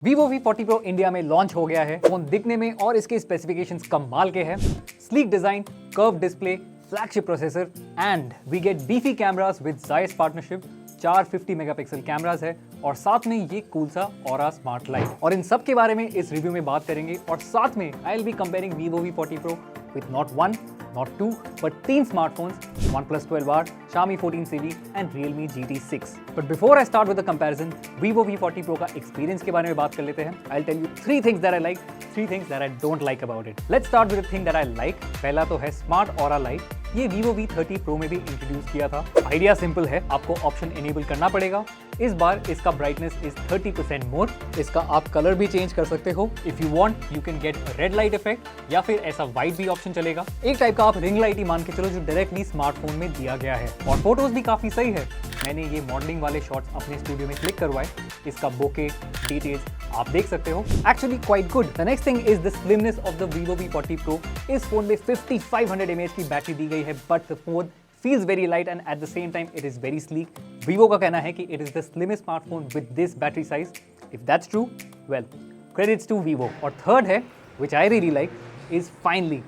Vivo V40 Pro India में launch हो गया है। फोन दिखने में और इसके स्पेसिफिकेशंस कमाल के हैं। Sleek design, curve display, flagship processor and we get beefy cameras with Zeiss partnership. 450 megapixel cameras है और साथ में ये कूल सा ऑरा स्मार्ट लाइट। और इन सब के बारे में इस रिव्यू में बात करेंगे और साथ में I will be comparing Vivo V40 Pro with not one, not two, but 3 smartphones, OnePlus 12R, Xiaomi 14CV and Realme GT6. But before I start with the comparison, Vivo V40 Pro का experience के बारे में बात कर लेते हैं. I'll tell you 3 things that I like, 3 things that I don't like about it. Let's start with the thing that I like. पहला तो है Smart Aura Light. ये Vivo V30 Pro में भी इंट्रोड्यूस किया था। आइडिया सिंपल है, आपको ऑप्शन इनेबल करना पड़ेगा। इस बार इसका ब्राइटनेस इज 30% मोर। इसका आप कलर भी चेंज कर सकते हो। If you want you can get red light effect या फिर ऐसा वाइट भी ऑप्शन चलेगा। एक टाइप का आप रिंग लाइट ही मान के चलो जो डायरेक्टली स्मार्टफोन में दिया गया है। और फोटोज भी काफी सही है। मैंने ये मॉडलिंग वाले शॉट्स अपने स्टूडियो में क्लिक करवाए। इसका बोके डिटेल्स आप देख सकते हो। Actually quite good. The next thing is the slimness of the Vivo V40 Pro। इस फोन में 5500 mAh की बैटरी दी गई है, but the phone feels very light and at the same time it is very sleek. Vivo का कहना है कि it is the slimmest smartphone with this battery size. If that's true, well, credits to Vivo. और third है, which I really like, is finally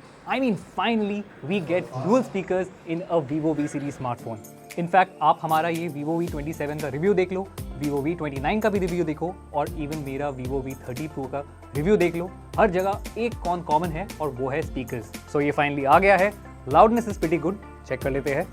we get dual speakers in a Vivo V series smartphone. In fact, आप हमारा ये Vivo V27 का review देख लो, Vivo V29 का भी review देखो और इवन मेरा Vivo V30 Pro का रिव्यू देख लो। हर जगह एक कॉमन है और वो है स्पीकर्स। सो ये फाइनली आ गया है। Loudness is pretty good, check कर लेते हैं।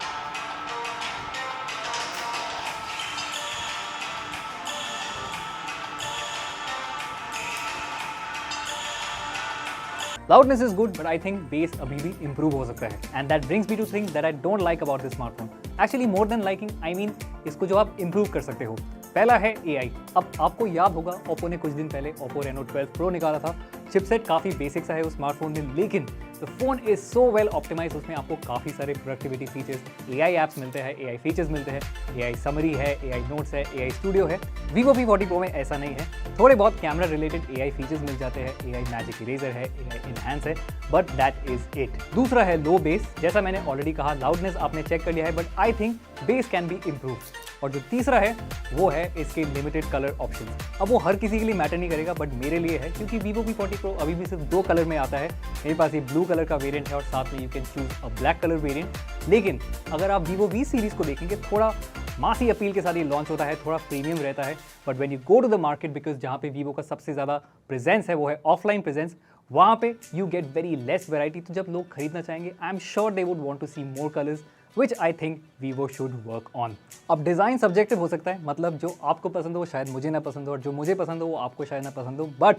Loudness is good, but I think bass अभी भी improve हो सकता है. And that brings me to things that I don't like about this smartphone. Actually, more than liking, I mean इसको जो आप improve कर सकते हो. पहला है AI. अब आपको याद होगा Oppo ने कुछ दिन पहले Oppo Reno 12 Pro निकाला था. चिपसेट काफ़ी बेसिक सा है उस स्मार्टफोन में, लेकिन the phone is so well optimise. उसमें आपको काफ़ी सारे प्रोडक्टिविटी फीचर्स, AI ऐप्स मिलते हैं, AI फीचर्स मिलते हैं, AI समरी है, AI नोट्स है, AI स्टूडियो है। Vivo V40 Pro में ऐसा नहीं है। थोड़े बहुत कैमरा रिलेटेड AI फीचर्स मिल जाते हैं, AI मैजिक इरेजर है, AI इनहैंस है, बट दैट इज इट। दूसरा है लो बेस। जैसा मैंने ऑलरेडी कहा, लाउडनेस आपने चेक कर लिया है, but I think base can be improve. और जो तीसरा है वो है इसके लिमिटेड कलर ऑप्शन। अब वो हर किसी के लिए मैटर नहीं करेगा, बट मेरे लिए है, क्योंकि Vivo V40 Pro अभी भी सिर्फ 2 कलर में आता है। मेरे पास ये ब्लू कलर का वेरिएंट है और साथ में you can choose a black colour variant. लेकिन अगर आप Vivo V सीरीज को देखेंगे, थोड़ा मासी अपील के साथ ये लॉन्च होता है, थोड़ा प्रीमियम रहता है। But when you go to the market, because जहाँ पे Vivo का सबसे ज़्यादा प्रेजेंस है वो है ऑफलाइन प्रेजेंस, वहाँ पे you get very less variety. तो जब लोग खरीदना चाहेंगे, I am sure they would want to see more colours, which I think Vivo should work on. अब डिज़ाइन सब्जेक्टिव हो सकता है, मतलब जो आपको पसंद हो वो शायद मुझे ना पसंद हो और जो मुझे पसंद हो वो आपको शायद ना पसंद हो, बट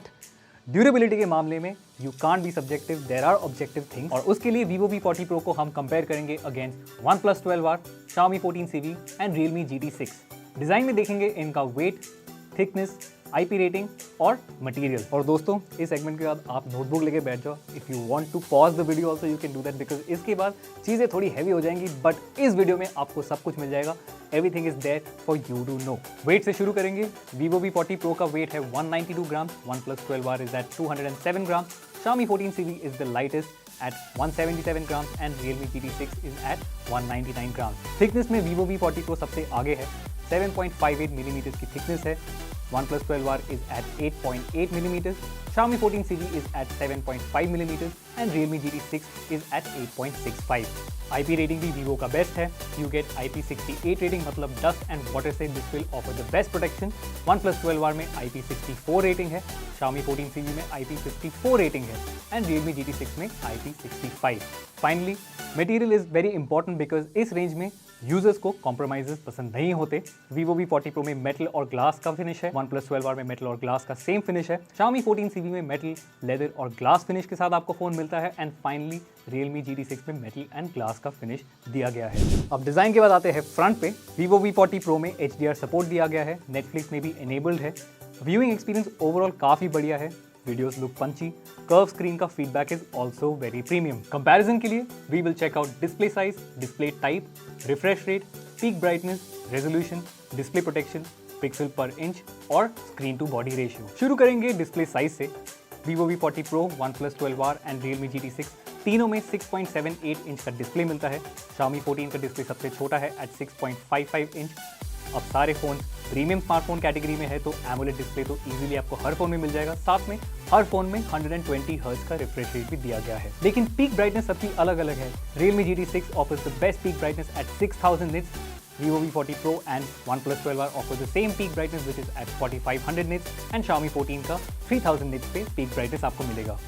ड्यूरेबिलिटी के मामले में you can't be subjective, there are objective things. और उसके लिए Vivo V40 Pro को हम कंपेयर करेंगे against OnePlus 12R, Xiaomi 14CV and Realme GT6। Design में देखेंगे इनका वेट, थिकनेस, IP रेटिंग और मटेरियल। और दोस्तों, इस सेगमेंट के बाद आप नोटबुक लेके बैठ जाओ। If you want to pause the video also you can do that, because इसके बाद चीज़ें थोड़ी हैवी हो जाएंगी, बट इस वीडियो में आपको सब कुछ मिल जाएगा। Everything is there for you to know. Weight से शुरू करेंगे। Vivo V40 Pro का वेट है 192 gram, OnePlus 12R is at 207 gram, Xiaomi 14CV is the lightest at 177 grams and Realme GT6 is at 199 grams. Thickness में Vivo V40 Pro सबसे आगे है, 7.58 millimetre की थिकनेस है। OnePlus 12R is at 8.8 millimeters, Xiaomi 14CV is at 7.5 millimeters and Realme GT6 is at 8.65. IP rating भी Vivo का best है। You get IP68 rating, मतलब डस्ट एंड वाटर से this will offer the best protection. OnePlus 12R में IP64 rating है, Xiaomi 14CV में IP54 rating है and Realme GT6 में IP65। Finally, material is very important because इस range में users को कॉम्प्रोमाइजेस पसंद नहीं होते। Vivo V40 Pro में मेटल और ग्लास का फिनिश है, OnePlus 12R में मेटल और ग्लास का सेम फिनिश है, Xiaomi 14CV में मेटल, लेदर और ग्लास फिनिश के साथ आपको फोन मिलता है एंड फाइनली Realme GT6 में मेटल एंड ग्लास का फिनिश दिया गया है। अब डिजाइन के बाद आते हैं फ्रंट पे। Vivo V40 Pro में HDR सपोर्ट दिया गया है, Netflix में भी enabled है। व्यूइंग एक्सपीरियंस ओवरऑल काफी बढ़िया है। Videos look punchy. Curve screen का feedback is also very premium. Comparison के लिए we will check out display size, display type, refresh rate, peak brightness, resolution, display protection, pixel per inch और screen to body ratio. शुरू करेंगे display size से। Vivo V40 Pro, OnePlus 12R and Realme GT6 तीनों में 6.78 inch का display मिलता है। Xiaomi 14 का डिस्प्ले सबसे छोटा है at 6.55 इंच। अब सारे फोन प्रीमियम स्मार्टफोन कैटेगरी में है तो एमोलेड डिस्प्ले तो इजीली आपको हर फोन में मिल जाएगा। साथ में हर फोन में 120 हर्ट्ज का रिफ्रेश रेट भी दिया गया है। लेकिन पीक ब्राइटनेस सबकी अलग अलग है। Realme GT6 offers the best peak brightness at 6000 nits. Vivo V40 Pro and OnePlus 12R offers the same peak brightness which is at 4500 nits and Xiaomi 14 का 3000 nits पे peak brightness आपको मिलेगा।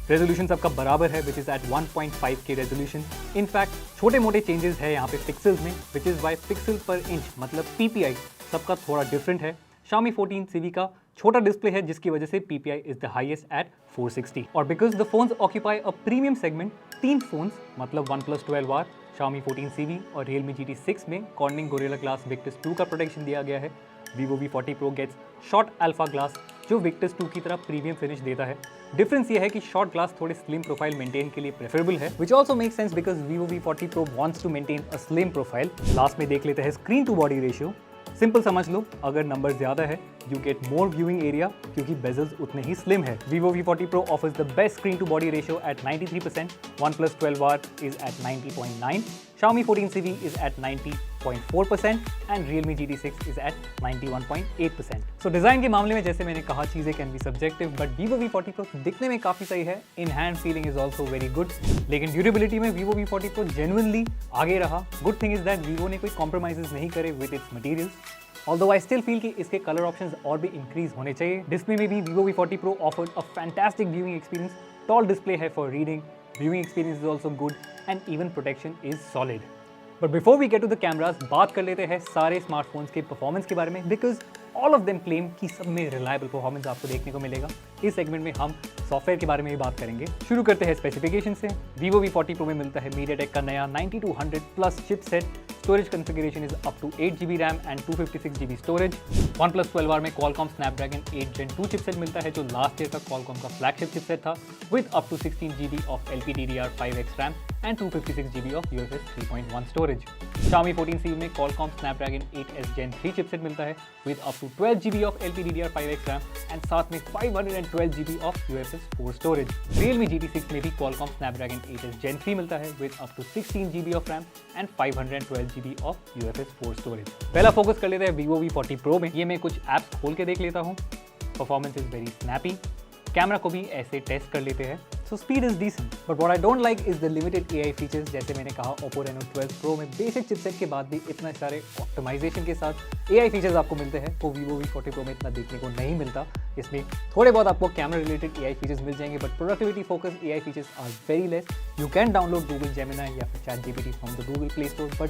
Resolution सबका बराबर है which is at 1.5K resolution. In fact छोटे मोटे changes है यहाँ पे पिक्सल्स में which is why पिक्सल पर इंच मतलब PPI सबका थोड़ा डिफरेंट है। Xiaomi 14 CV का छोटा डिस्प्ले है जिसकी वजह से PPI is the highest at 460 और because the phones occupy a premium segment, तीन फोन्स मतलब OnePlus 12R, Xiaomi 14 CV और Realme GT6 में Corning Gorilla Glass Victus 2 का प्रोटेक्शन दिया गया है। Vivo V40 Pro gets Shot Alpha Glass जो Victus 2 की तरह प्रीमियम फिनिश देता है। डिफरेंस ये है कि शॉर्ट ग्लास थोड़े स्लिम प्रोफाइल मेंटेन के लिए प्रेफरेबल है, which also makes sense because Vivo V40 Pro wants to maintain a slim profile। Last में देख लेते हैं screen to body ratio. Simple समझ लो, अगर नंबर ज्यादा है you get more viewing area क्योंकि बेजल्स उतने ही स्लिम है। Vivo V40 Pro offers the best screen to body ratio at 93%, OnePlus 12R is at 90.9, Xiaomi 14 CV is at 90.4% and Realme GT6 is at 91.8%। So design के मामले में जैसे मैंने कहा चीजें can be subjective but Vivo V40 Pro दिखने में काफी सही है। In hand feeling is also very good. लेकिन ड्यूरेबिलिटी में Vivo V40 Pro जेन्युइनली आगे रहा। Good thing is that Vivo ने कोई कॉम्प्रोमाइजेस नहीं करे with its materials. Although I still feel कि इसके कलर ऑप्शंस और भी इंक्रीज होने चाहिए। डिस्प्ले में भी Vivo V40 Pro offered a fantastic viewing experience. Tall display है for reading, viewing experience is also good and even protection is solid. But before we get to the cameras, बात कर लेते हैं सारे स्मार्टफोन्स के performance के बारे में because all of them claim कि सब में रिलायबल परफॉर्मेंस आपको देखने को मिलेगा। इस सेगमेंट में हम सॉफ्टवेयर के बारे में भी बात करेंगे। शुरू करते हैं स्पेसिफिकेशन से। Vivo V40 Pro में मिलता है MediaTek का नया 9200 plus chipset. Storage configuration is up to 8GB RAM and 256GB storage. OnePlus 12R में Qualcomm Snapdragon 8 Gen 2 chipset मिलता है जो लास्ट ईयर का Qualcomm का फ्लैगशिप चिपसेट था with up to 16GB of LPDDR5X RAM and 256GB of UFS 3.1 storage. Xiaomi 14 CV में Qualcomm Snapdragon 8S Gen 3 chipset मिलता है with up to 12GB of LPDDR5X RAM and साथ में 512GB of UFS 4 storage. Realme GT6 में भी Qualcomm Snapdragon 8S Gen 3 मिलता है with up to 16GB of RAM and 512GB of UFS 4 storage. पहला focus कर लेते हैं Vivo V40 Pro में। ये मैं कुछ ऐप्स खोल के देख लेता हूँ। Performance is very snappy. Camera को भी ऐसे टेस्ट कर लेते हैं। So speed is decent, but what I don't like is the limited AI features। जैसे मैंने कहा Oppo Reno 12 Pro में बेसिक चिपसेट के बाद भी इतना सारे ऑप्टिमाइजेशन के साथ AI फीचर्स आपको मिलते हैं वो Vivo V40 Pro में इतना देखने को नहीं मिलता। इसमें थोड़े बहुत आपको कैमरा रिलेटेड AI फीचर्स मिल जाएंगे but productivity focus AI features are very less. You can download Google Gemini या फिर ChatGPT from the Google Play Store but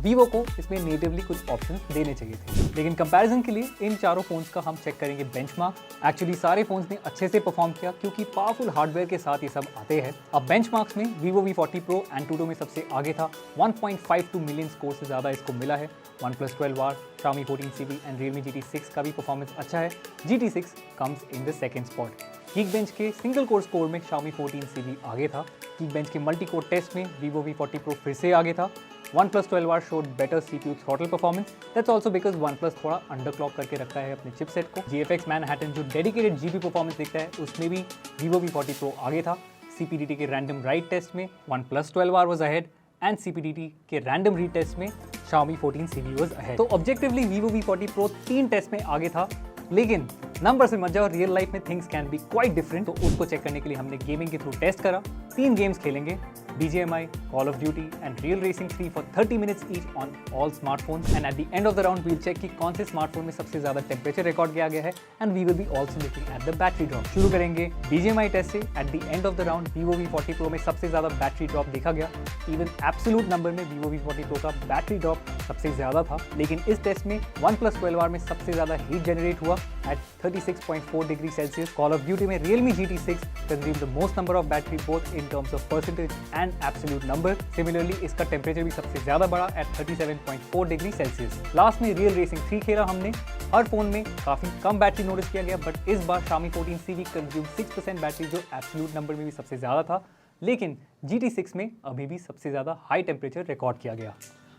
Vivo को इसमें नेटिवली कुछ ऑप्शंस देने चाहिए थे। लेकिन कंपैरिजन के लिए इन चारों फोन्स का हम चेक करेंगे बेंचमार्क। एक्चुअली सारे फोन्स ने अच्छे से परफॉर्म किया क्योंकि पावरफुल हार्डवेयर के साथ ये सब आते हैं। अब बेंचमार्क्स में Vivo V40 Pro Antutu में सबसे आगे था। 1.52 मिलियन स्कोर से ज़्यादा इसको मिला है। OnePlus 12R, Xiaomi 14 CV and Realme GT6 का भी परफॉर्मेंस अच्छा है। GT6 comes in the second spot. Geekbench के सिंगल कोर स्कोर में Xiaomi 14 CV आगे था। Geekbench के मल्टी कोर टेस्ट में Vivo V40 Pro फिर से आगे था। OnePlus 12R showed better CPU throttle performance. That's also because OnePlus थोड़ा अंडरक्लॉक करके रखा है अपने चिपसेट को। GFX Manhattan जो डेडिकेटेड GPU परफॉर्मेंस देखता है उसमें भी Vivo V40 Pro आगे था। CPDT के रैंडम राइट टेस्ट में OnePlus 12R was ahead and CPDT के रैंडम रीड टेस्ट में Xiaomi 14 CV was ahead। तो objectively Vivo V40 Pro 3 test में आगे था लेकिन नंबर से मत जाओ, रियल लाइफ में things can be quite different. तो उसको चेक करने के लिए हमने गेमिंग के थ्रू टेस्ट करा। 3 गेम्स खेलेंगे, BGMI, Call of Duty and Real Racing 3 for 30 minutes each on all smartphones and at the end of the round we'll check कि कौन से स्मार्टफोन में सबसे ज़्यादा टेम्परेचर रिकॉर्ड किया गया है and we will be also looking at the battery drop। शुरू करेंगे BGMI टेस्ट से। at the end of the round Vivo V40 Pro में सबसे ज़्यादा बैटरी ड्रॉप देखा गया। इवन एब्सोल्यूट नंबर में Vivo V40 Pro का बैटरी ड्रॉप सबसे ज़्यादा था लेकिन इस टेस्ट में OnePlus 12R में सबसे ज़्यादा हीट जनरेट हुआ at 36.4 degree Celsius. Call of Duty में Realme GT6 consumed the most number of battery both in terms of percentage and absolute number। Similarly इसका टेम्परेचर भी सबसे ज़्यादा बढ़ा at 37.4 डिग्री सेल्सियस। लास्ट में Real Racing 3 खेला हमने। हर फोन में काफ़ी कम बैटरी नोटिस किया गया बट इस बार Xiaomi 14 CV consumed 6% बैटरी जो एब्सोल्यूट नंबर में भी सबसे ज़्यादा था लेकिन GT6 में अभी भी सबसे ज़्यादा हाई टेम्परेचर रिकॉर्ड किया गया।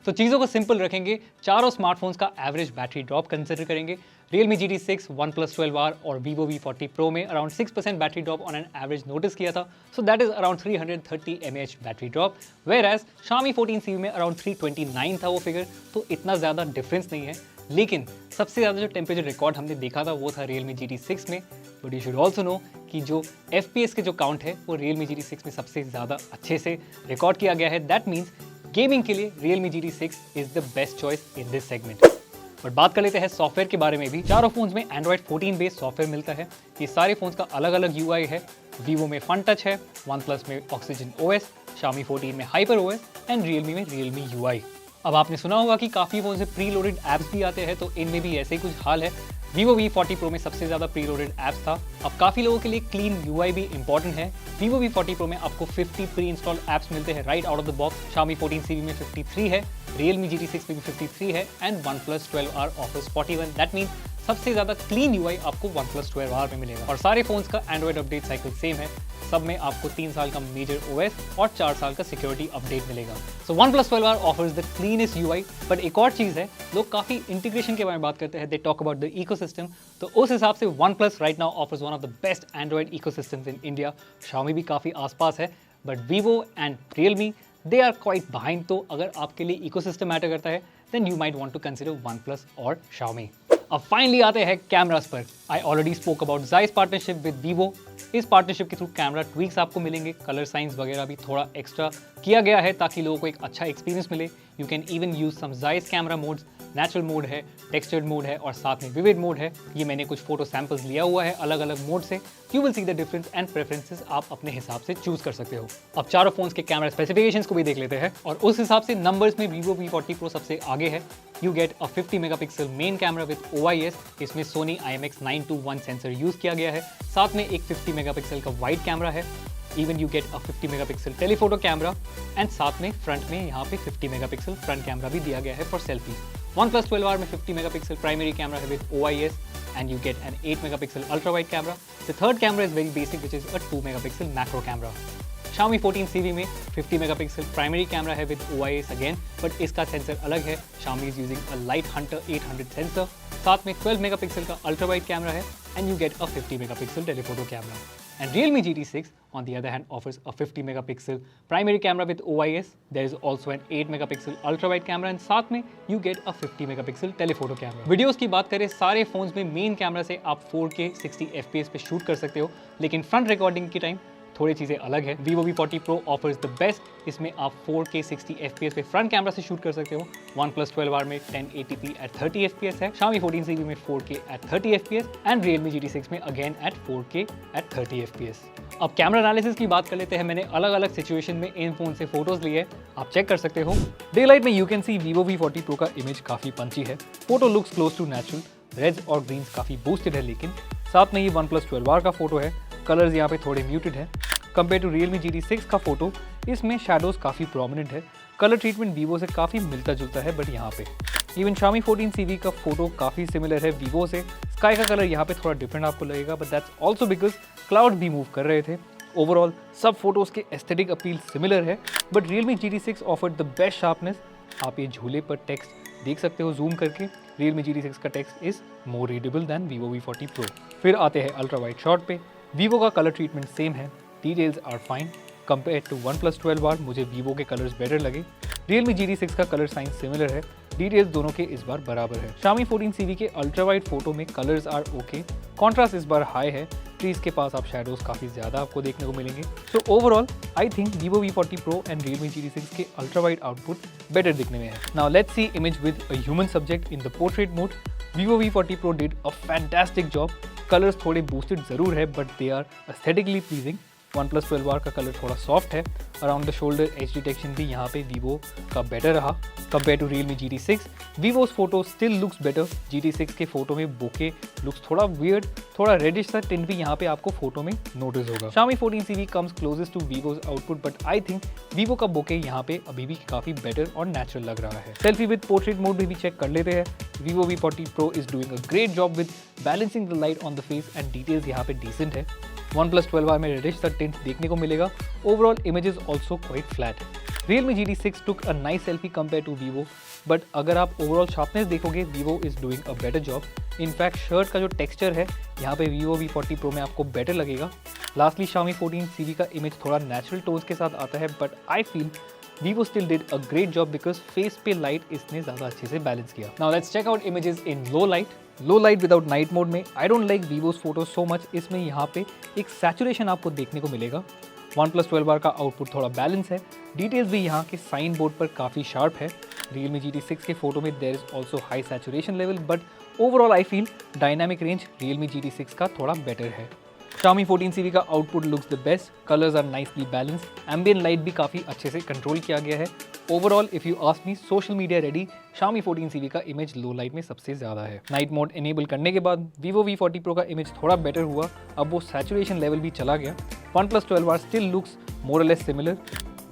तो चीज़ों को सिंपल रखेंगे, चारों स्मार्टफोन्स का एवरेज बैटरी ड्रॉप कंसिडर करेंगे। Realme GT6, OnePlus 12R और Vivo V40 Pro में around 6% battery drop on an average notice किया था, so that is around 330 mAh battery drop. Whereas Xiaomi 14 CV में around 329 था वो figure, तो इतना ज़्यादा डिफरेंस नहीं है। लेकिन सबसे ज़्यादा जो टेम्परेचर रिकॉर्ड हमने देखा था वो था Realme GT6 में। But you should also know कि जो FPS के जो काउंट है वो Realme GT6 में सबसे ज़्यादा अच्छे से रिकॉर्ड किया गया है। दैट मीन्स गेमिंग के लिए Realme GT6 is the best choice in this segment. But बात कर लेते हैं सॉफ्टवेयर के बारे में भी। चारों फोन्स में Android 14 बेस्ड सॉफ्टवेयर मिलता है। ये सारे फोन्स का अलग अलग UI है। Vivo में फन टच है, OnePlus में Oxygen OS, Xiaomi 14 में Hyper OS एंड Realme में Realme UI। अब आपने सुना होगा कि काफ़ी फोन से प्री लोडेड ऐप्स भी आते हैं, तो इनमें भी ऐसे ही कुछ हाल है। Vivo V40 Pro में सबसे ज़्यादा प्री लोडेड ऐप्स था। अब काफ़ी लोगों के लिए क्लीन UI भी इंपॉर्टेंट है। Vivo V40 Pro में आपको 50 प्री इंस्टॉल्ड ऐप्स मिलते हैं right out of the box. Xiaomi 14 CV में 53 है, Realme GT6 में भी 53 है and OnePlus 12R offers 41। That mean सबसे ज़्यादा क्लीन UI आपको OnePlus 12R में मिलेगा। और सारे फोन्स का एंड्रॉइड अपडेट साइकिल सेम है। सब में आपको 3 साल का मेजर OS और 4 साल का सिक्योरिटी अपडेट मिलेगा। सो OnePlus 12R offers the cleanest UI। But एक और चीज़ है, लोग काफ़ी इंटीग्रेशन के बारे में बात करते हैं, they talk about the ecosystem. तो उस हिसाब से OnePlus right now offers one of the best Android ecosystems in India. Xiaomi भी काफ़ी आसपास है, but Vivo and Realme they are quite behind. तो अगर आपके लिए इकोसिस्टम मैटर करता है then you might want to consider OnePlus और Xiaomi। अब फाइनली आते हैं कैमरास पर। I already spoke about Zeiss partnership with Vivo। इस पार्टनरशिप के थ्रू कैमरा ट्वीक्स आपको मिलेंगे, कलर साइंस वगैरह भी थोड़ा एक्स्ट्रा किया गया है ताकि लोगों को एक अच्छा एक्सपीरियंस मिले। You can even use some Zeiss camera modes, natural mode है, टेक्सचर्ड मोड है और साथ में विविड मोड है। ये मैंने कुछ फोटो सैंपल्स लिया हुआ है अलग अलग मोड से। You will see the difference and preferences आप अपने हिसाब से चूज कर सकते हो। अब चारों फोन्स के कैमरा स्पेसिफिकेशंस को भी देख लेते हैं और उस हिसाब से नंबर्स में Vivo V40 Pro सबसे आगे है। You get a 50 megapixel main camera with OIS। इसमें Sony IMX921 सेंसर यूज किया गया है। साथ में एक 50 मेगापिक्सल का वाइड कैमरा है। Even you get a 50 megapixel telephoto camera and साथ में फ्रंट में यहाँ पे 50 मेगापिक्सल फ्रंट कैमरा भी दिया गया है फॉर सेल्फी। OnePlus 12R में 50 मेगापिक्सल प्राइमरी कैमरा है with OIS and you get an 8 megapixel ultra wide camera. The third camera is very basic, which is a 2 megapixel macro camera. Xiaomi 14 CV में 50 megapixel primary camera है with OIS again, but इसका sensor अलग है। Xiaomi is using a Light Hunter 800 sensor. साथ में 12 megapixel का ultra wide camera है and you get a 50 megapixel telephoto camera. And Realme GT6 on the other hand offers a 50 megapixel primary camera with OIS. There is also an 8 megapixel ultra wide camera and साथ में you get a 50 megapixel telephoto camera. Videos की बात करें, सारे phones में main camera से आप 4K 60 FPS पे शूट कर सकते हो, लेकिन फ्रंट रिकॉर्डिंग के टाइम थोड़ी चीज़ें अलग है। Vivo V40 Pro offers the best। इसमें आप 4K 60 FPS पे फ्रंट कैमरा से शूट कर सकते हो। OnePlus 12R में 1080p at 30 FPS है। Xiaomi 14 CV में 4K at 30 FPS and Realme GT6 में again at 4K at 30 FPS। अब कैमरा एनालिसिस की बात कर लेते हैं। मैंने अलग अलग सिचुएशन में इन फोन से फोटोज लिए, आप चेक कर सकते हो। डे लाइट में you can see Vivo V40 Pro का इमेज काफ़ी पंची है। Photo looks close to natural, reds और ग्रीन्स काफ़ी बूस्टेड है, लेकिन साथ में ये OnePlus 12R का फोटो है, कलर्स यहाँ पे थोड़े म्यूटेड है। कंपेयर टू Realme GT6 का फोटो, इसमें शैडोज काफ़ी प्रोमिनेंट है। कलर ट्रीटमेंट Vivo से काफ़ी मिलता जुलता है, बट यहाँ पे इवन Xiaomi 14 CV का फोटो काफ़ी सिमिलर है Vivo से। स्काई का कलर यहाँ पे थोड़ा डिफरेंट आपको लगेगा, but that's also because cloud भी मूव कर रहे थे। ओवरऑल सब फोटोज़ के एस्थेटिक अपील सिमिलर है, but Realme GT6 offered the best sharpness. आप ये झूले पर टेक्स्ट देख सकते हो जूम करके। Realme GT6 का text is more readable than Vivo V40 Pro। फिर आते हैं अल्ट्रा वाइड शॉट पे। Vivo का कलर ट्रीटमेंट सेम है, details are fine. Compare to OnePlus 12R मुझे Vivo के कलर्स बेटर लगे। Realme GT6 का कलर साइंस सिमिलर है, डिटेल्स दोनों के इस बार बराबर है। Xiaomi 14 CV के अल्ट्रा वाइड फोटो में कलर्स आर ओके, कॉन्ट्रास्ट इस बार हाई है। ट्रीज के पास आप शैडोज काफ़ी ज़्यादा आपको देखने को मिलेंगे। So overall I think Vivo V40 Pro and Realme GT6 के अल्ट्रा वाइड आउटपुट बेटर दिखने में है। Now let's see image with a human subject in the portrait mode. Vivo V40 Pro did a fantastic job. Colours थोड़े boosted ज़रूर है, but they are aesthetically pleasing. OnePlus 12R का colour थोड़ा soft है। Around the shoulder edge detection भी यहाँ पे Vivo का बेटर रहा compare to Realme GT6। Vivo's photo still looks better. GT6 के फोटो में बोके लुक्स थोड़ा वियर्ड, थोड़ा रेडिश सा टिंट भी यहाँ पे आपको फोटो में नोटिस होगा। Xiaomi 14 CV comes closest to Vivo's output, but I think Vivo का बोके यहाँ पे अभी भी काफ़ी बेटर और नेचुरल लग रहा है। सेल्फी विद पोर्ट्रेट मोड भी चेक कर लेते हैं। Vivo V40 Pro is doing a great job with balancing the light on the face and details यहाँ पे डिसेंट है। OnePlus 12R में रेडिश सा टिंट देखने को मिलेगा। Overall images also quite flat. Realme GT6 took a nice selfie compared to Vivo, but अगर आप ओवरऑल शार्पनेस देखोगे Vivo is doing a better job. In fact shirt का जो टेक्सचर है यहाँ पे Vivo V40 Pro में आपको बेटर लगेगा। लास्टली Xiaomi 14 CV का इमेज थोड़ा नेचुरल टोन्स के साथ आता है, but I feel Vivo still did a great job because face पे light इसने ज़्यादा अच्छे से बैलेंस किया. Now let's check out images in low light. Low light without night mode में I don't like Vivo's photo so much. इसमें यहाँ पे एक सैचुरेशन आपको देखने को मिलेगा. OnePlus 12R का आउटपुट थोड़ा बैलेंस है. डिटेल्स भी यहाँ के साइन बोर्ड पर काफ़ी शार्प है. Realme GT6 के फोटो में there is also high saturation level, but overall I feel dynamic range Realme GT6 का थोड़ा बेटर है. Xiaomi 14 सीरीज का output looks the best. Colours are nicely balanced. Ambient light भी काफ़ी अच्छे से कंट्रोल किया गया है. Overall if you ask me, social media ready Xiaomi 14 series का इमेज लो लाइट में सबसे ज़्यादा है. नाइट मोड इनेबल करने के बाद Vivo V40 Pro का इमेज थोड़ा बेटर हुआ. अब वो सैचुरेशन लेवल भी चला गया. OnePlus 12R still looks more और लेस सिमिलर.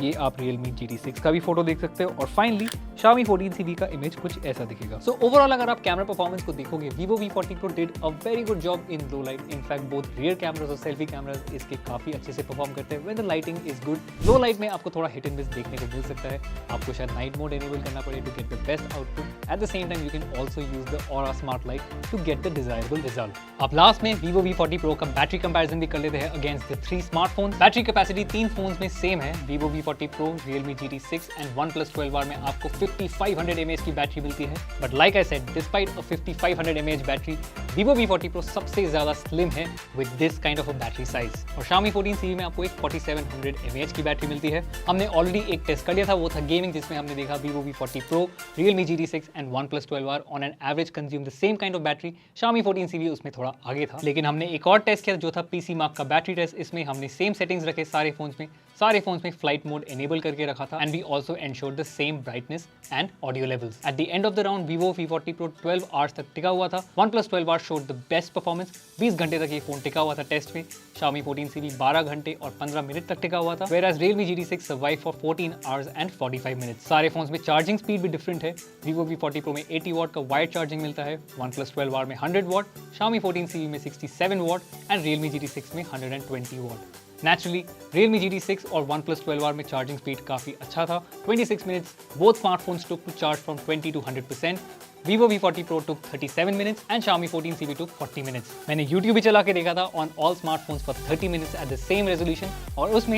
ये आप Realme GT6 का भी फोटो देख सकते हो. और फाइनली Xiaomi 14 सीरीज का इमेज कुछ ऐसा दिखेगा. सो ओवरऑल अगर आप कैमरा परफॉर्मेंस को देखोगे, Vivo V40 Pro did a very good job in low light. In fact both rear cameras और सेल्फी कैमरास इसके काफी अच्छे से परफॉर्म करते हैं when the lighting is good. Low light में आपको थोड़ा हिट एंड मिस देखने को मिल सकता है. आपको शायद नाइट मोड एनेबल करना पड़े to get the best output. At the same time you can also use the Aura smart light to get the desirable result. अब लास्ट में Vivo V40 Pro का बैटरी कंपैरिजन भी कर लेते हैं against the 3 smartphones. Battery capacity 3 phones में same है. Vivo V40 Pro, Realme GT6 and OnePlus 12R में आपको 5500 mAh की बैटरी मिलती है. But like I said, despite a 5500 mAh battery, Vivo V40 Pro सबसे ज्यादा स्लिम है with this kind of a battery size. और Xiaomi 14 सीरीज में आपको एक 4700 mAh की बैटरी मिलती है. हमने ऑलरेडी एक टेस्ट कर लिया था, वो था गेमिंग, जिसमें हमने देखा Vivo V40 Pro, Realme GT6 and OnePlus 12R on an average consume the same kind of battery. Xiaomi 14 series उसमें थोड़ा आगे था. लेकिन हमने एक और टेस्ट किया जो था PC Mark का बैटरी टेस्ट. इसमें हमने सेम सेटिंग्स रखे सारे फोन्स में फ्लाइट मोड एनेबल करके रखा था. And we also ensured the same brightness and audio levels. At the end of the round Vivo V40 Pro 12 hours तक टिका हुआ था. OnePlus 12R showed the best performance. 20 घंटे तक ये फोन टिका हुआ था टेस्ट में. Xiaomi 14 सीरीज 12 घंटे और 15 मिनट तक टिका हुआ था. Whereas Realme GT6 survive for 14 hours and 45 minutes. सारे फोन्स में चार्जिंग स्पीड भी डिफरेंट है. Vivo V40 Pro में 80 वॉट का वायर्ड चार्जिंग मिलता है. OnePlus 12R में 100 वॉट, Xiaomi 14 सीरीज में 67 वॉट एंड Realme GT6 में 120 वॉट. Naturally, Realme GT6 और OnePlus 12R में चार्जिंग स्पीड काफ़ी अच्छा था. 26 minutes both smartphones took to charge from 20 to 100%. Vivo V40 Pro took 37 minutes and Xiaomi 14 CB took 40 minutes. मैंने YouTube भी चला के देखा था on all smartphones for 30 minutes at the same resolution और उसमें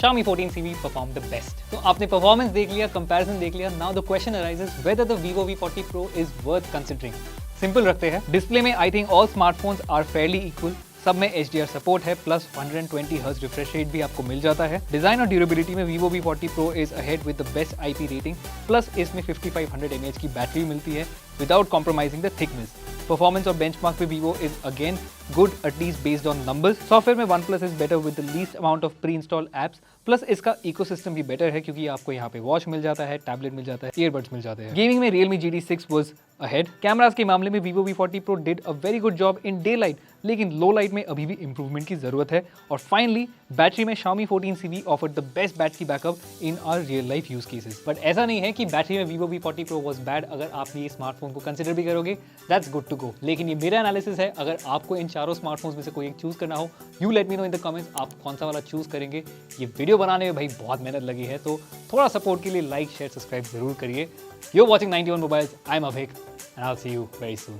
Xiaomi 14 CB performed the best. तो आपने परफॉर्मेंस देख लिया, कंपैरिजन देख लिया. Now the question arises whether the Vivo V40 Pro is worth considering. Simple रखते हैं. डिस्प्ले में I think all smartphones are fairly equal. सब में HDR सपोर्ट है, प्लस 120 हर्ट्ज रिफ्रेश रेट भी आपको मिल जाता है. डिजाइन और ड्यूरेबिलिटी में Vivo V40 Pro is ahead with the best IP rating. Plus इसमें 5500 mAh की बैटरी मिलती है without compromising the thickness. Performance और बेंचमार्क पे Vivo is again good, at least based on numbers. Software में OnePlus is better with the least amount of pre installed apps. Plus इसका ecosystem भी better है क्योंकि आपको यहाँ पे वॉच मिल जाता है, टैबलेट मिल जाता है, ईयरबड्स मिल जाते हैं. गेमिंग में Realme GT6 was ahead. Cameras के मामले में Vivo V40 Pro did a very good job in day light, लेकिन लो लाइट में अभी भी इंप्रूवमेंट की जरूरत है. और फाइनली बैटरी में Xiaomi 14 CB offered the best battery backup in our real life use cases. But ऐसा नहीं है कि बैटरी में Vivo V40 Pro was bad. अगर आप ये स्मार्टफोन को कंसिडर भी करोगे, दैट्स गुड टू गो. लेकिन ये मेरा एनालिसिस है. अगर आपको इन चारों स्मार्टफोन्स में से कोई एक चूज करना हो, you let me know in the comments आप कौन सा वाला चूज करेंगे. ये वीडियो बनाने में भाई बहुत मेहनत लगी है, तो थोड़ा सपोर्ट के लिए लाइक, शेयर, सब्सक्राइब जरूर करिए. You're watching 91 Mobiles. I'm Abhik and I'll see you very soon.